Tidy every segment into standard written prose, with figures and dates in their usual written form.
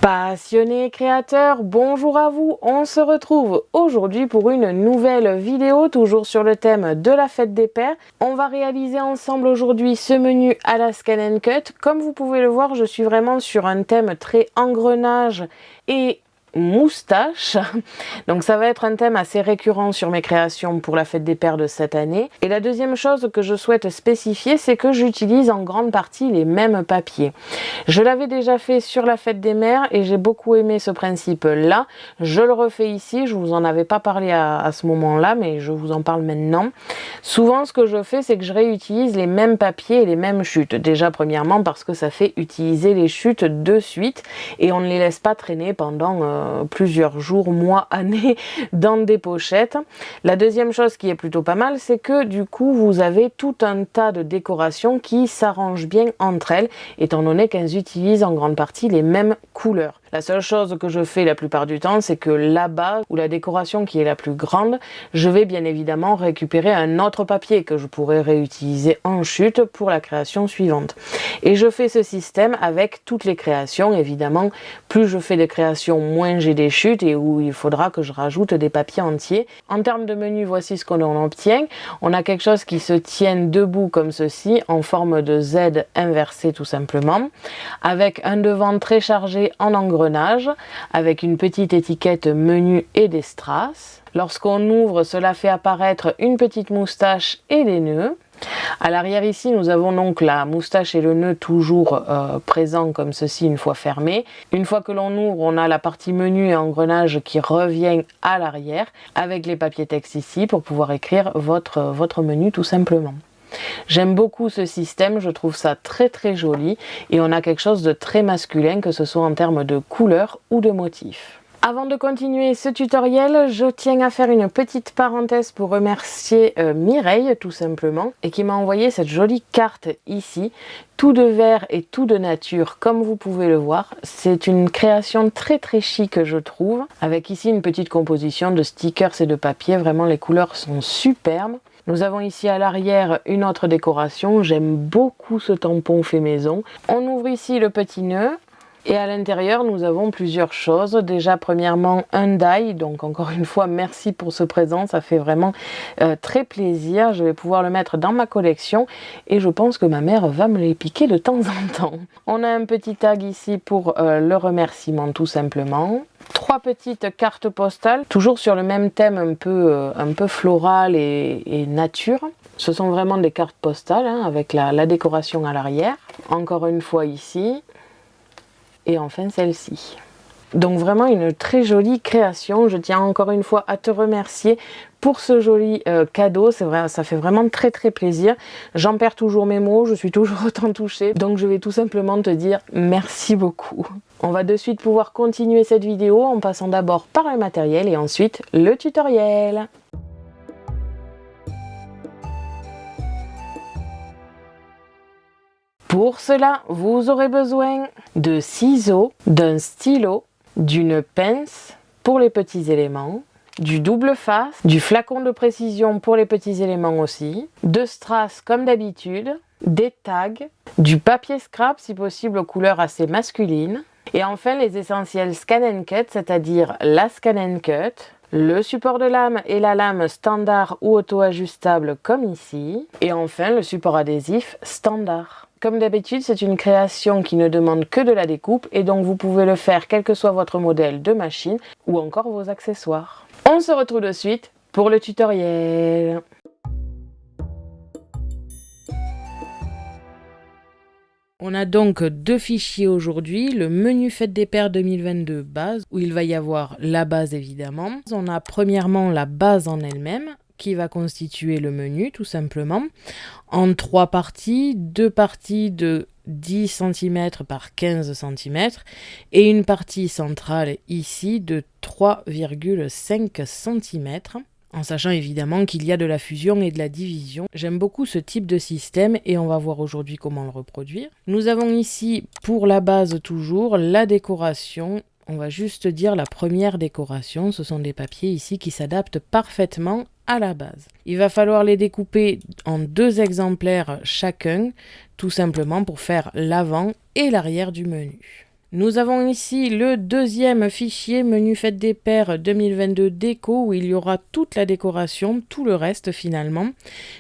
Passionnés créateurs, bonjour à vous, on se retrouve aujourd'hui pour une nouvelle vidéo, toujours sur le thème de la fête des pères. On va réaliser ensemble aujourd'hui ce menu à la Scan & Cut. Comme vous pouvez le voir, je suis vraiment sur un thème très engrenage et moustache, donc ça va être un thème assez récurrent sur mes créations pour la fête des pères de cette année. Et la deuxième chose que je souhaite spécifier, c'est que j'utilise en grande partie les mêmes papiers. Je l'avais déjà fait sur la fête des mères et j'ai beaucoup aimé ce principe là. Je le refais ici, je vous en avais pas parlé à ce moment là, mais je vous en parle maintenant. Souvent ce que je fais, c'est que je réutilise les mêmes papiers et les mêmes chutes. Déjà premièrement parce que ça fait utiliser les chutes de suite et on ne les laisse pas traîner pendant plusieurs jours, mois, années dans des pochettes. La deuxième chose qui est plutôt pas mal, c'est que du coup vous avez tout un tas de décorations qui s'arrangent bien entre elles, étant donné qu'elles utilisent en grande partie les mêmes couleurs. La seule chose que je fais la plupart du temps, c'est que là-bas, ou la décoration qui est la plus grande, je vais bien évidemment récupérer un autre papier que je pourrais réutiliser en chute pour la création suivante. Et je fais ce système avec toutes les créations, évidemment. Plus je fais des créations, moins j'ai des chutes et où il faudra que je rajoute des papiers entiers. En termes de menu, voici ce qu'on obtient. On a quelque chose qui se tienne debout comme ceci, en forme de Z inversé tout simplement, avec un devant très chargé en engrenage, avec une petite étiquette menu et des strass. Lorsqu'on ouvre, cela fait apparaître une petite moustache et des nœuds. À l'arrière ici, nous avons donc la moustache et le nœud toujours présents comme ceci une fois fermés. Une fois que l'on ouvre, on a la partie menu et engrenage qui revient à l'arrière avec les papiers texte ici pour pouvoir écrire votre menu tout simplement. J'aime beaucoup ce système, je trouve ça très très joli et on a quelque chose de très masculin, que ce soit en termes de couleur ou de motifs. Avant de continuer ce tutoriel, je tiens à faire une petite parenthèse pour remercier Mireille tout simplement, et qui m'a envoyé cette jolie carte ici, tout de vert et tout de nature comme vous pouvez le voir. C'est une création très très chic je trouve, avec ici une petite composition de stickers et de papier, vraiment les couleurs sont superbes. Nous avons ici à l'arrière une autre décoration, j'aime beaucoup ce tampon fait maison. On ouvre ici le petit nœud. Et à l'intérieur, nous avons plusieurs choses. Déjà, premièrement, un die. Donc, encore une fois, merci pour ce présent. Ça fait vraiment très plaisir. Je vais pouvoir le mettre dans ma collection. Et je pense que ma mère va me les piquer de temps en temps. On a un petit tag ici pour le remerciement, tout simplement. 3 petites cartes postales, toujours sur le même thème un peu floral et nature. Ce sont vraiment des cartes postales hein, avec la décoration à l'arrière. Encore une fois ici. Et enfin celle-ci. Donc vraiment une très jolie création. Je tiens encore une fois à te remercier pour ce joli cadeau. C'est vrai, ça fait vraiment très très plaisir. J'en perds toujours mes mots, je suis toujours autant touchée. Donc je vais tout simplement te dire merci beaucoup. On va de suite pouvoir continuer cette vidéo en passant d'abord par le matériel et ensuite le tutoriel. Pour cela, vous aurez besoin de ciseaux, d'un stylo, d'une pince pour les petits éléments, du double face, du flacon de précision pour les petits éléments aussi, de strass comme d'habitude, des tags, du papier scrap si possible aux couleurs assez masculines, et enfin les essentiels Scan & Cut, c'est-à-dire la Scan & Cut, le support de lame et la lame standard ou auto-ajustable comme ici, et enfin le support adhésif standard. Comme d'habitude, c'est une création qui ne demande que de la découpe et donc vous pouvez le faire quel que soit votre modèle de machine ou encore vos accessoires. On se retrouve de suite pour le tutoriel. On a donc 2 fichiers aujourd'hui, le menu Fête des Pères 2022 base, où il va y avoir la base évidemment. On a premièrement la base en elle-même, qui va constituer le menu tout simplement, en 3 parties, 2 parties de 10 cm par 15 cm et une partie centrale ici de 3,5 cm. En sachant évidemment qu'il y a de la fusion et de la division. J'aime beaucoup ce type de système et on va voir aujourd'hui comment le reproduire. Nous avons ici, pour la base toujours, la décoration. On va juste dire la première décoration. Ce sont des papiers ici qui s'adaptent parfaitement à la base. Il va falloir les découper en 2 exemplaires chacun, tout simplement pour faire l'avant et l'arrière du menu. Nous avons ici le deuxième fichier menu fête des pères 2022 déco où il y aura toute la décoration, tout le reste finalement.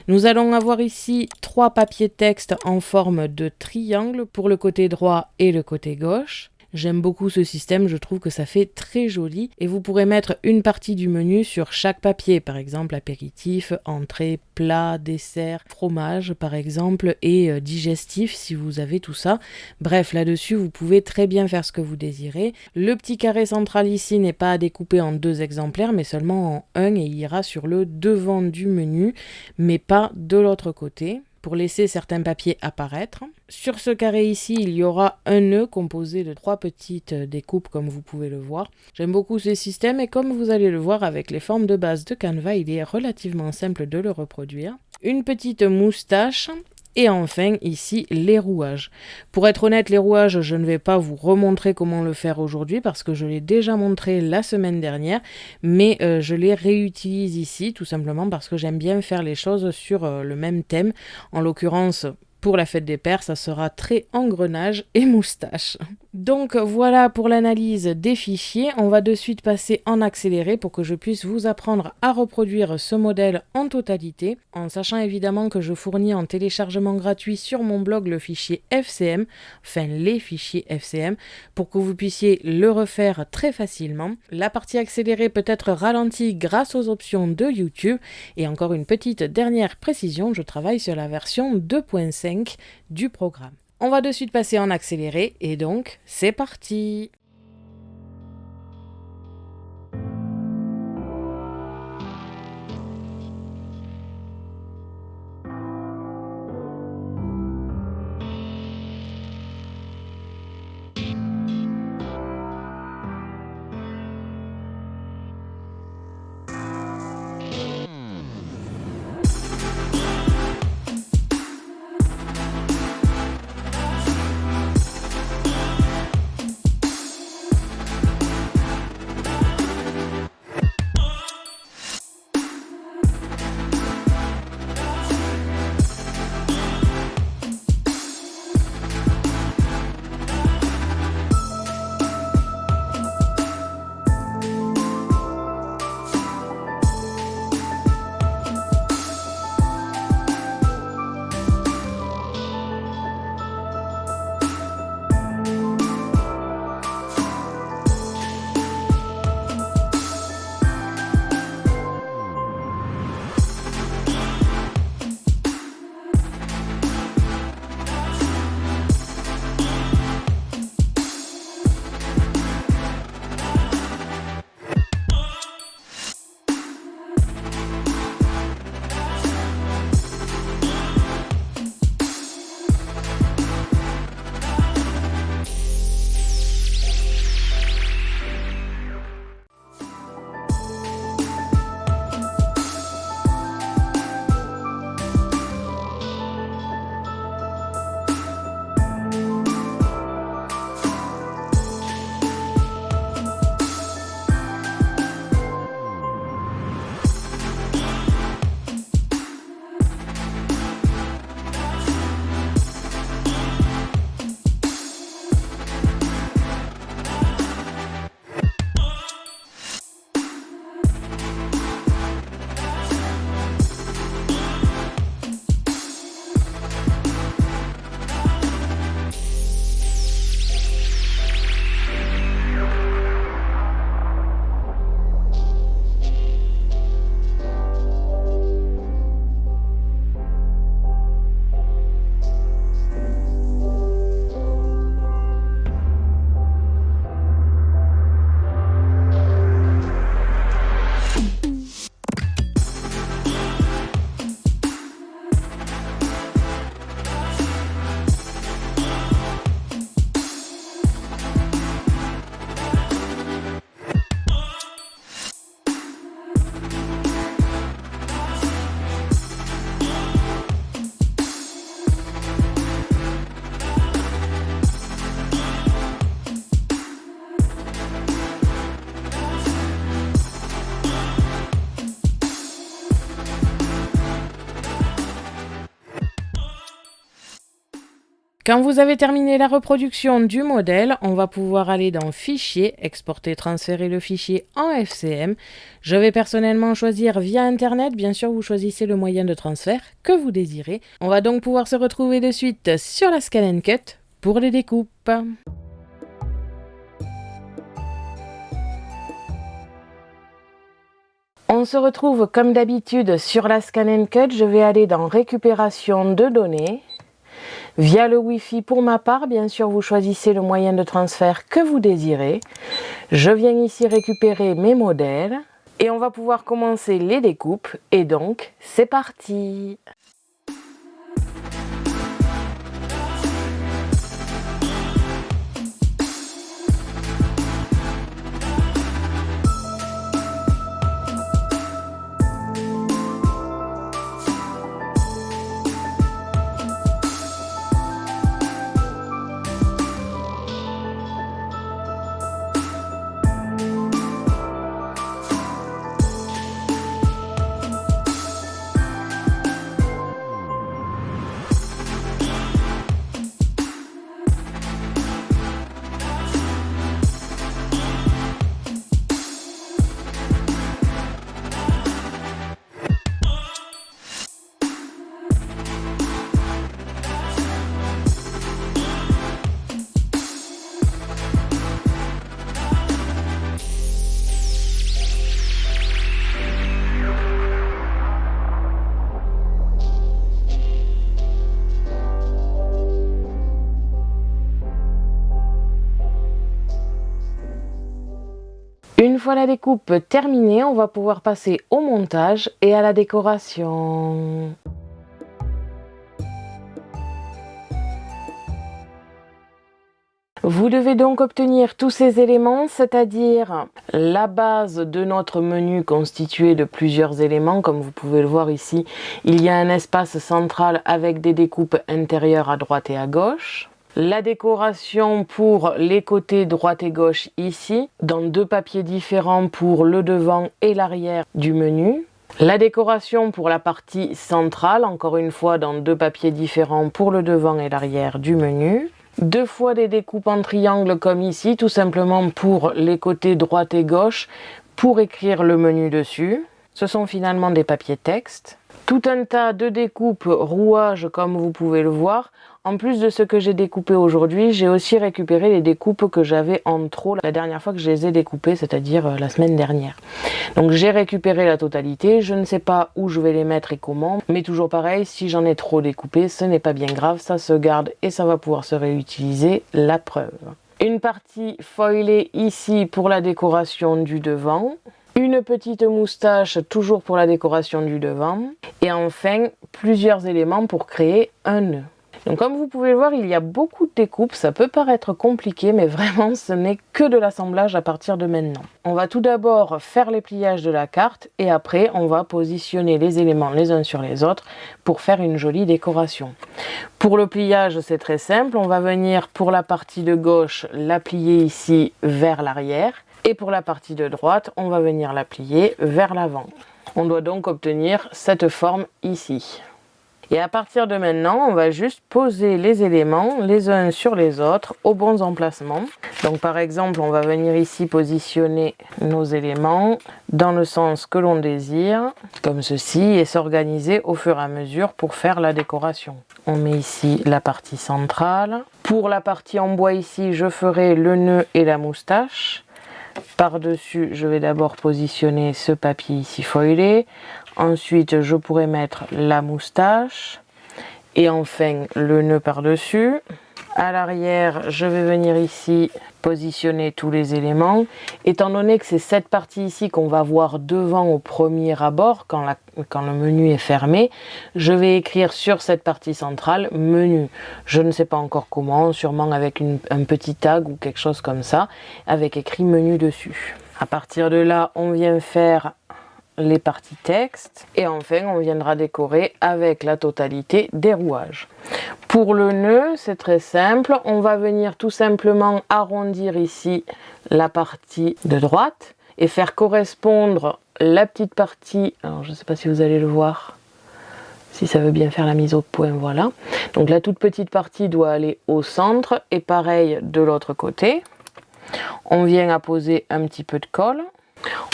Nous allons avoir ici 3 papiers texte en forme de triangle pour le côté droit et le côté gauche. J'aime beaucoup ce système, je trouve que ça fait très joli et vous pourrez mettre une partie du menu sur chaque papier, par exemple apéritif, entrée, plat, dessert, fromage par exemple et digestif si vous avez tout ça. Bref, là-dessus vous pouvez très bien faire ce que vous désirez. Le petit carré central ici n'est pas à découper en 2 exemplaires mais seulement en un et il ira sur le devant du menu mais pas de l'autre côté, pour laisser certains papiers apparaître. Sur ce carré ici, il y aura un nœud composé de 3 petites découpes comme vous pouvez le voir. J'aime beaucoup ce système et comme vous allez le voir avec les formes de base de Canva, il est relativement simple de le reproduire. Une petite moustache. Et enfin, ici, les rouages. Pour être honnête, les rouages, je ne vais pas vous remontrer comment le faire aujourd'hui parce que je l'ai déjà montré la semaine dernière, mais je les réutilise ici tout simplement parce que j'aime bien faire les choses sur le même thème. En l'occurrence, pour la fête des pères, ça sera trait, engrenage et moustache. Donc voilà pour l'analyse des fichiers. On va de suite passer en accéléré pour que je puisse vous apprendre à reproduire ce modèle en totalité, en sachant évidemment que je fournis en téléchargement gratuit sur mon blog le fichier FCM, enfin les fichiers FCM, pour que vous puissiez le refaire très facilement. La partie accélérée peut être ralentie grâce aux options de YouTube. Et encore une petite dernière précision, je travaille sur la version 2.5 du programme. On va de suite passer en accéléré et donc c'est parti! Quand vous avez terminé la reproduction du modèle, on va pouvoir aller dans Fichier, exporter, transférer le fichier en FCM. Je vais personnellement choisir via Internet. Bien sûr, vous choisissez le moyen de transfert que vous désirez. On va donc pouvoir se retrouver de suite sur la Scan & Cut pour les découpes. On se retrouve comme d'habitude sur la Scan & Cut. Je vais aller dans Récupération de données. Via le Wi-Fi pour ma part, bien sûr, vous choisissez le moyen de transfert que vous désirez. Je viens ici récupérer mes modèles et on va pouvoir commencer les découpes. Et donc, c'est parti! Une fois la découpe terminée, on va pouvoir passer au montage et à la décoration. Vous devez donc obtenir tous ces éléments, c'est-à-dire la base de notre menu constitué de plusieurs éléments. Comme vous pouvez le voir ici, il y a un espace central avec des découpes intérieures à droite et à gauche. La décoration pour les côtés droite et gauche ici, dans deux papiers différents pour le devant et l'arrière du menu. La décoration pour la partie centrale, encore une fois dans deux papiers différents pour le devant et l'arrière du menu. Deux fois des découpes en triangle comme ici, tout simplement pour les côtés droite et gauche, pour écrire le menu dessus. Ce sont finalement des papiers texte. Tout un tas de découpes rouages comme vous pouvez le voir. En plus de ce que j'ai découpé aujourd'hui, j'ai aussi récupéré les découpes que j'avais en trop la dernière fois que je les ai découpées, c'est-à-dire la semaine dernière. Donc j'ai récupéré la totalité, je ne sais pas où je vais les mettre et comment, mais toujours pareil, si j'en ai trop découpé, ce n'est pas bien grave, ça se garde et ça va pouvoir se réutiliser, la preuve. Une partie foilée ici pour la décoration du devant. Une petite moustache toujours pour la décoration du devant. Et enfin, plusieurs éléments pour créer un nœud. Donc comme vous pouvez le voir, il y a beaucoup de découpes, ça peut paraître compliqué, mais vraiment ce n'est que de l'assemblage à partir de maintenant. On va tout d'abord faire les pliages de la carte et après on va positionner les éléments les uns sur les autres pour faire une jolie décoration. Pour le pliage, c'est très simple, on va venir pour la partie de gauche la plier ici vers l'arrière et pour la partie de droite, on va venir la plier vers l'avant. On doit donc obtenir cette forme ici. Et à partir de maintenant, on va juste poser les éléments les uns sur les autres aux bons emplacements. Donc par exemple, on va venir ici positionner nos éléments dans le sens que l'on désire, comme ceci, et s'organiser au fur et à mesure pour faire la décoration. On met ici la partie centrale. Pour la partie en bois ici, je ferai le nœud et la moustache. Par-dessus, je vais d'abord positionner ce papier ici foilé. Ensuite, je pourrais mettre la moustache. Et enfin, le nœud par-dessus. À l'arrière, je vais venir ici positionner tous les éléments. Étant donné que c'est cette partie ici qu'on va voir devant au premier abord, quand le menu est fermé, je vais écrire sur cette partie centrale « Menu ». Je ne sais pas encore comment, sûrement avec un petit tag ou quelque chose comme ça, avec écrit « Menu » dessus. À partir de là, on vient faire les parties texte et enfin on viendra décorer avec la totalité des rouages. Pour le nœud, c'est très simple, on va venir tout simplement arrondir ici la partie de droite et faire correspondre la petite partie, alors je ne sais pas si vous allez le voir, si ça veut bien faire la mise au point, voilà. Donc la toute petite partie doit aller au centre et pareil de l'autre côté. On vient apposer un petit peu de colle.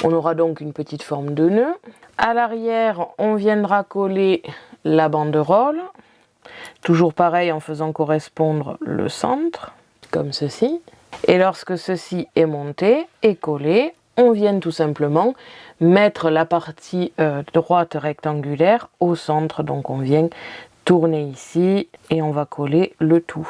On aura donc une petite forme de nœud. À l'arrière, on viendra coller la banderole. Toujours pareil en faisant correspondre le centre, comme ceci. Et lorsque ceci est monté et collé, on vient tout simplement mettre la partie droite rectangulaire au centre. Donc on vient tourner ici et on va coller le tout.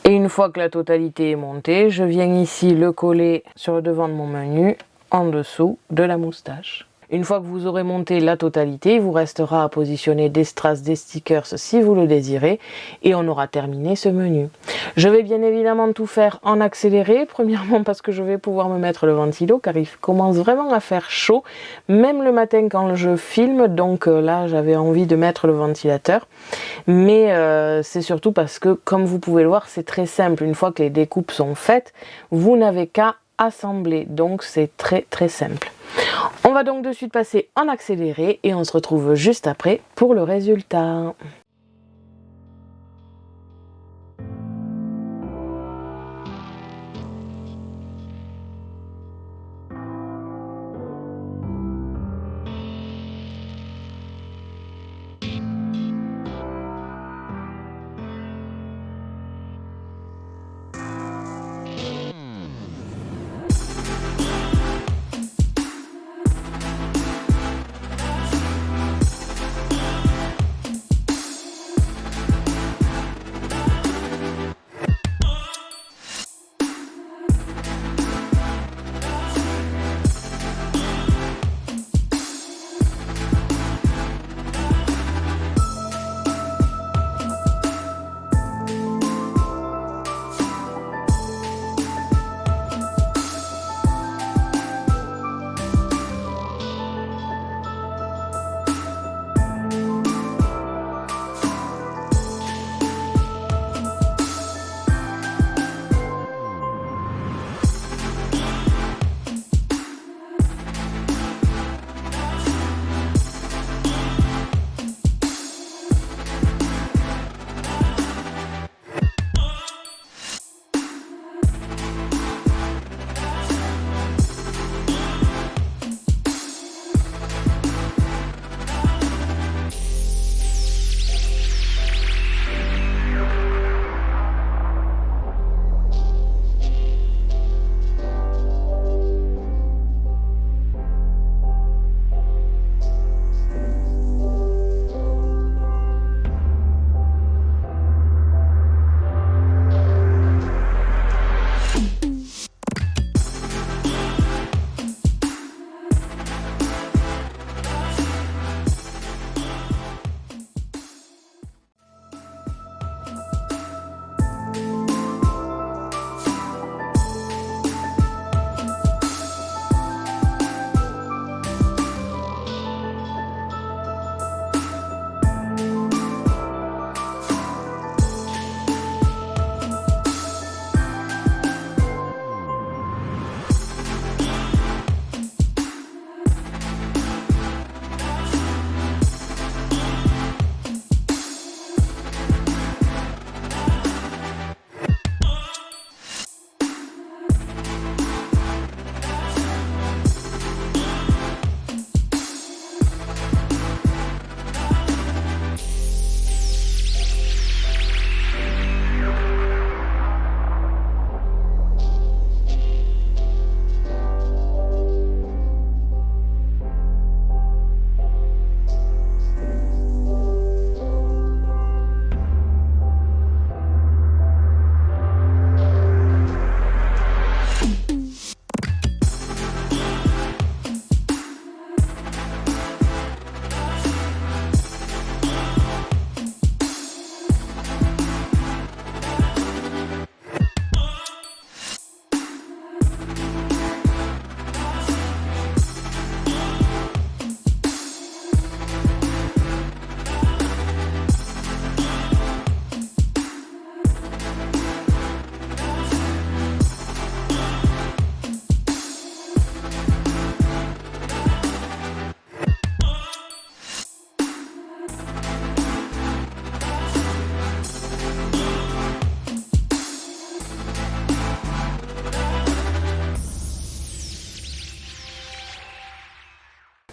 Et une fois que la totalité est montée, je viens ici le coller sur le devant de mon menu en dessous de la moustache. Une fois que vous aurez monté la totalité, il vous restera à positionner des strass, des stickers si vous le désirez et on aura terminé ce menu. Je vais bien évidemment tout faire en accéléré, premièrement parce que je vais pouvoir me mettre le ventilo car il commence vraiment à faire chaud, même le matin quand je filme, donc là j'avais envie de mettre le ventilateur. Mais c'est surtout parce que comme vous pouvez le voir, c'est très simple, une fois que les découpes sont faites, vous n'avez qu'à assembler, donc c'est très simple. On va donc de suite passer en accéléré et on se retrouve juste après pour le résultat.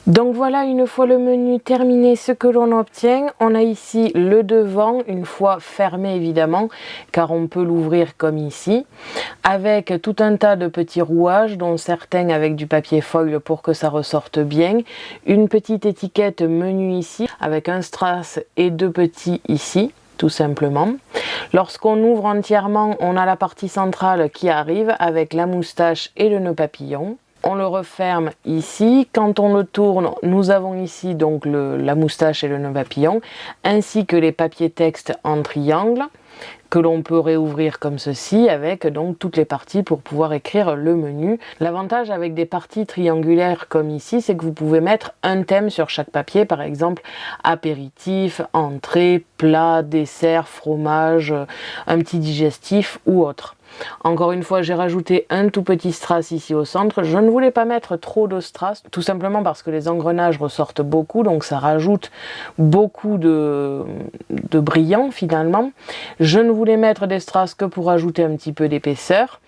Donc voilà, une fois le menu terminé, ce que l'on obtient, on a ici le devant, une fois fermé évidemment, car on peut l'ouvrir comme ici, avec tout un tas de petits rouages, dont certains avec du papier foil pour que ça ressorte bien, une petite étiquette menu ici, avec un strass et 2 petits ici, tout simplement. Lorsqu'on ouvre entièrement, on a la partie centrale qui arrive avec la moustache et le nœud papillon. On le referme ici. Quand on le tourne, nous avons ici donc la moustache et le nœud papillon, ainsi que les papiers texte en triangle, que l'on peut réouvrir comme ceci, avec donc toutes les parties pour pouvoir écrire le menu. L'avantage avec des parties triangulaires comme ici, c'est que vous pouvez mettre un thème sur chaque papier, par exemple apéritif, entrée, plat, dessert, fromage, un petit digestif ou autre. Encore une fois, j'ai rajouté un tout petit strass ici au centre. Je ne voulais pas mettre trop de strass, tout simplement parce que les engrenages ressortent beaucoup, donc ça rajoute beaucoup de brillant finalement. Je ne voulais mettre des strass que pour ajouter un petit peu d'épaisseur.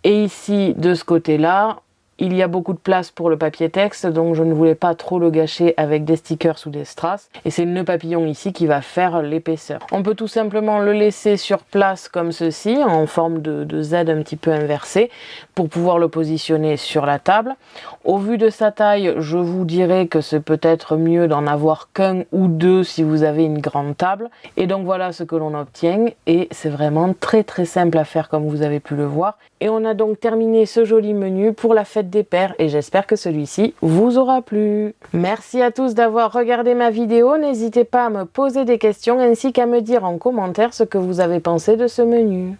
Et ici, de ce côté-là, il y a beaucoup de place pour le papier texte, donc je ne voulais pas trop le gâcher avec des stickers ou des strass. Et c'est le nœud papillon ici qui va faire l'épaisseur. On peut tout simplement le laisser sur place comme ceci, en forme de Z un petit peu inversé, pour pouvoir le positionner sur la table. Au vu de sa taille, je vous dirais que c'est peut-être mieux d'en avoir qu'un ou deux si vous avez une grande table. Et donc voilà ce que l'on obtient, et c'est vraiment très simple à faire comme vous avez pu le voir. Et on a donc terminé ce joli menu pour la fête des pères, et j'espère que celui-ci vous aura plu. Merci à tous d'avoir regardé ma vidéo, n'hésitez pas à me poser des questions ainsi qu'à me dire en commentaire ce que vous avez pensé de ce menu.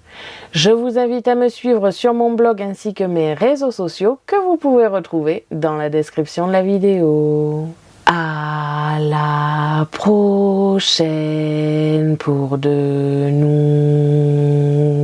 Je vous invite à me suivre sur mon blog ainsi que mes réseaux sociaux que vous pouvez retrouver dans la description de la vidéo. À la prochaine pour de nouveaux